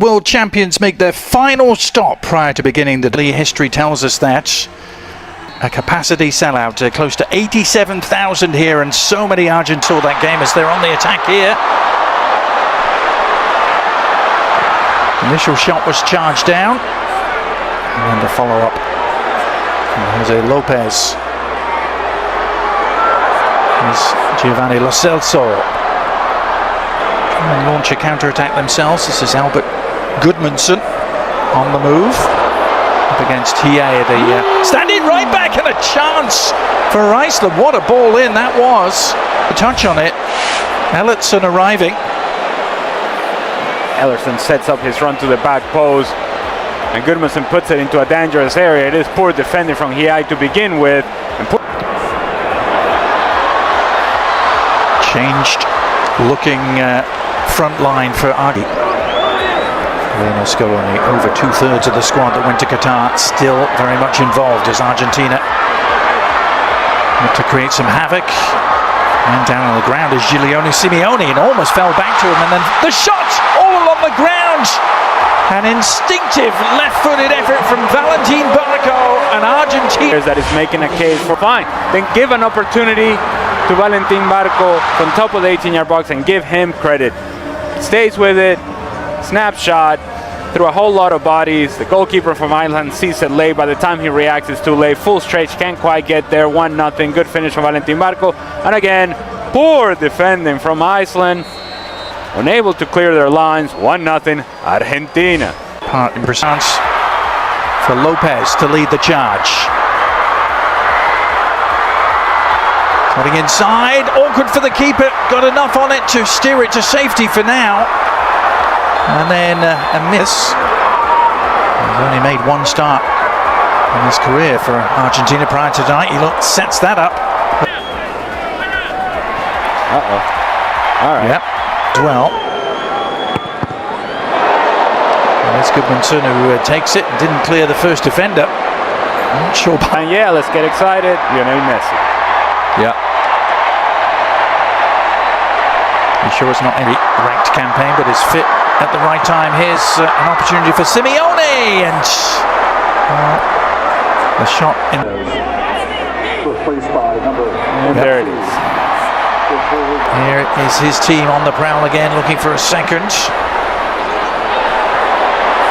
World champions make their final stop prior to beginning the league. History tells us that. A capacity sellout, close to 87,000 here, and so many Argentines saw that game as they're on the attack here. Initial shot was charged down, and then the follow-up from Jose Lopez. Here's Giovanni Lo Celso. And launch a counter-attack themselves. This is Albert Goodmanson on the move. Up against Thiago, the standing right back, and a chance for Iceland. What a ball in that was. A touch on it. Ellerson arriving. Ellerson sets up his run to the back post, and Goodmanson puts it into a dangerous area. It is poor defending from Thiago to begin with. Changed looking front line for Argentina. Lionel Messi, over 2/3 of the squad that went to Qatar, still very much involved as Argentina look to create some havoc. And down on the ground is Giuliano Simeone, and almost fell back to him, and then the shot all along the ground. An instinctive left-footed effort from Valentín Barco, and Argentina that is making a case for fine. Then give an opportunity to Valentín Barco from top of the 18-yard box and give him credit. Stays with it, snapshot through a whole lot of bodies. The goalkeeper from Iceland sees it late. By the time he reacts, it's too late. Full stretch, can't quite get there. 1-0. Good finish from Valentín Barco. And again, poor defending from Iceland. Unable to clear their lines. 1-0 Argentina. Part in pursuit for Lopez to lead the charge. Cutting inside, awkward for the keeper. Got enough on it to steer it to safety for now. And then a miss. He's only made one start in his career for Argentina prior to tonight. He sets that up. All right. Yep. As well. And it's Goodmanson who takes it and didn't clear the first defender. I'm not sure. And yeah, let's get excited. Lionel Messi. Yeah. I'm sure it's not any ranked campaign, but is fit at the right time. Here's an opportunity for Simeone, and the shot in. And there it is. Here is his team on the prowl again, looking for a second.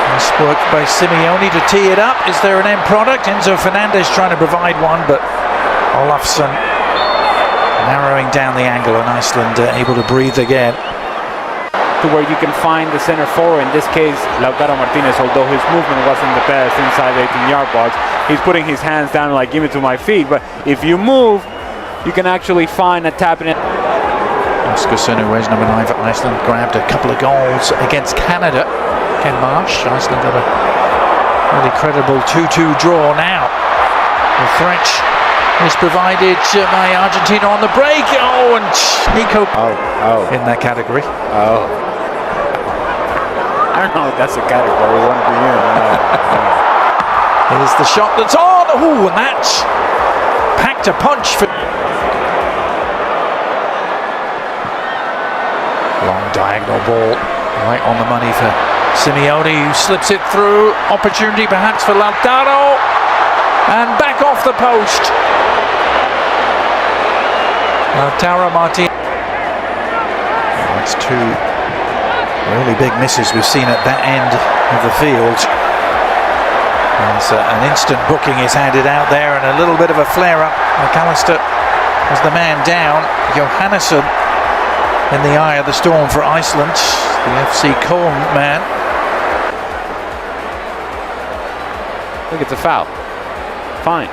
Nice work by Simeone to tee it up. Is there an end product? Enzo Fernandez trying to provide one, but Olafsson narrowing down the angle, and Iceland able to breathe again. To where you can find the center forward, in this case Lautaro Martinez, although his movement wasn't the best inside the 18-yard box. He's putting his hands down like, give it to my feet, but if you move, you can actually find a tap in it. Oscarsson, who wears number 9 for Iceland, grabbed a couple of goals against Canada. Ken Marsh, Iceland got a really credible 2-2 draw now. The French is provided by Argentina on the break. Oh, and Nico in that category. I don't know if that's a category we want to be in. Here's the shot that's on. Ooh, and that packed a punch for. Long diagonal ball, right on the money for Simeone, who slips it through. Opportunity perhaps for Lautaro, and back off the post. Lautaro Martinez. That's two really big misses we've seen at that end of the field. As an instant booking is handed out there, and a little bit of a flare-up. McAllister was the man down. Johannesson in the eye of the storm for Iceland, the FC Köln man. I think it's a foul. Fine.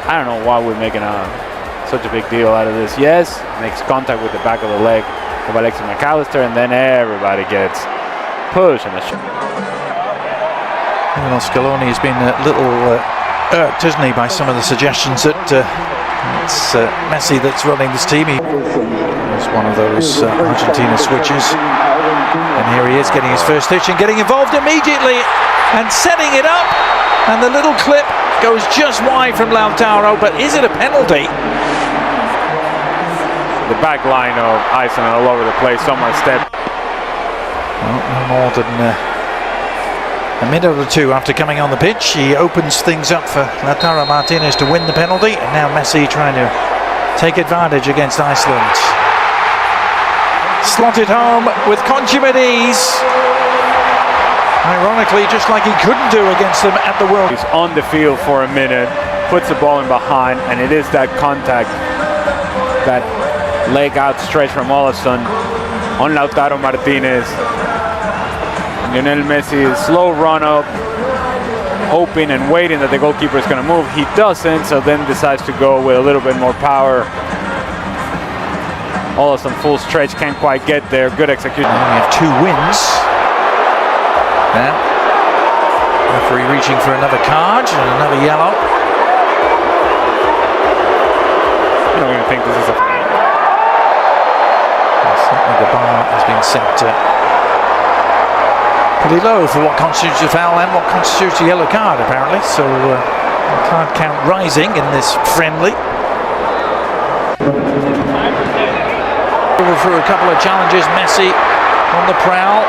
I don't know why we're making such a big deal out of this. Yes, makes contact with the back of the leg of Alexis McAllister, and then everybody gets pushed and a shot. Well, Scaloni has been a little irked, hasn't he, by some of the suggestions that it's Messi that's running this team. It's one of those Argentina switches, and here he is getting his first touch and getting involved immediately and setting it up, and the little clip goes just wide from Lautaro, but is it a penalty? The back line of Iceland all over the place. Somewhere step. Well, no more than A minute or two after coming on the pitch, he opens things up for Lautaro Martinez to win the penalty, and now Messi trying to take advantage against Iceland. Slotted home with consummate ease. Ironically, just like he couldn't do against them at the World. He's on the field for a minute, puts the ball in behind, and it is that contact, that leg outstretched from Olafsson on Lautaro Martinez. Lionel Messi, slow run up, hoping and waiting that the goalkeeper is going to move. He doesn't, so then decides to go with a little bit more power. Olafsson full stretch, can't quite get there. Good execution. And we have 2 wins. Now, referee reaching for another card and another yellow. I don't even think this is a... Certainly the bar has been set pretty low for what constitutes a foul and what constitutes a yellow card, apparently. So the card count rising in this friendly. Over through a couple of challenges. Messi on the prowl.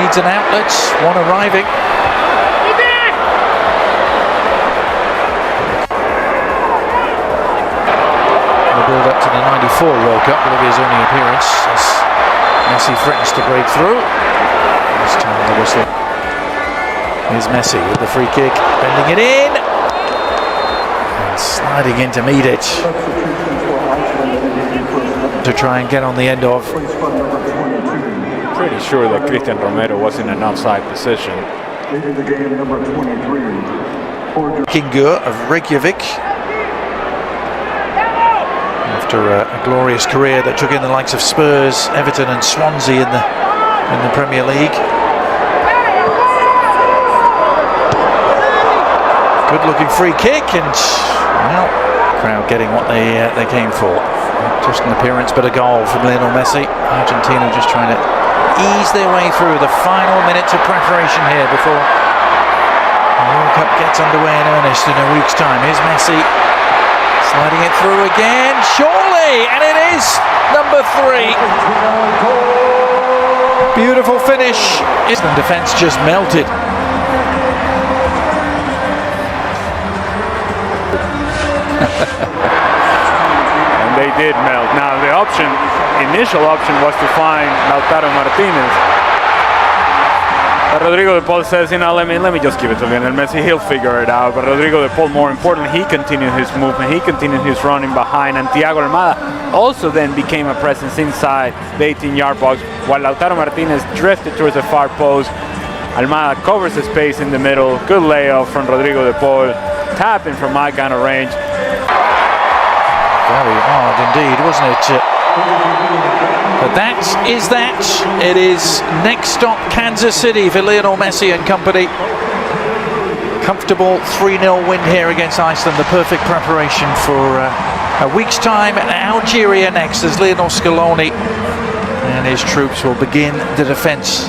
Needs an outlet. One arriving. The build up to the '94 World Cup will be his only appearance as Messi threatens to break through. This time the whistle. Here's Messi with the free kick, bending it in and sliding in to meet it, to try and get on the end of. Pretty sure that Cristian Romero was in an offside position. Kingur of Reykjavik, after a glorious career that took in the likes of Spurs, Everton and Swansea in the Premier League. Good looking free kick, and well, crowd getting what they came for. Not just an appearance but a goal from Lionel Messi. Argentina just trying to ease their way through the final minutes of preparation here before the World Cup gets underway in earnest in a week's time. Here's Messi sliding it through again, surely, and it is number 3. Beautiful finish. Iceland defence just melted. And they did melt. Now the initial option was to find Lautaro Martinez. But Rodrigo de Paul says, let me just give it to Lionel Messi, he'll figure it out. But Rodrigo de Paul, more importantly, he continued his movement, he continued his running behind, and Thiago Almada also then became a presence inside the 18-yard box, while Lautaro Martinez drifted towards the far post. Almada covers the space in the middle. Good layoff from Rodrigo de Paul, tapping from my kind of range. Very hard indeed, wasn't it? But that is that. It is next stop Kansas City for Lionel Messi and company. Comfortable 3-0 win here against Iceland. The perfect preparation for a week's time at Algeria next, as Lionel Scaloni and his troops will begin the defence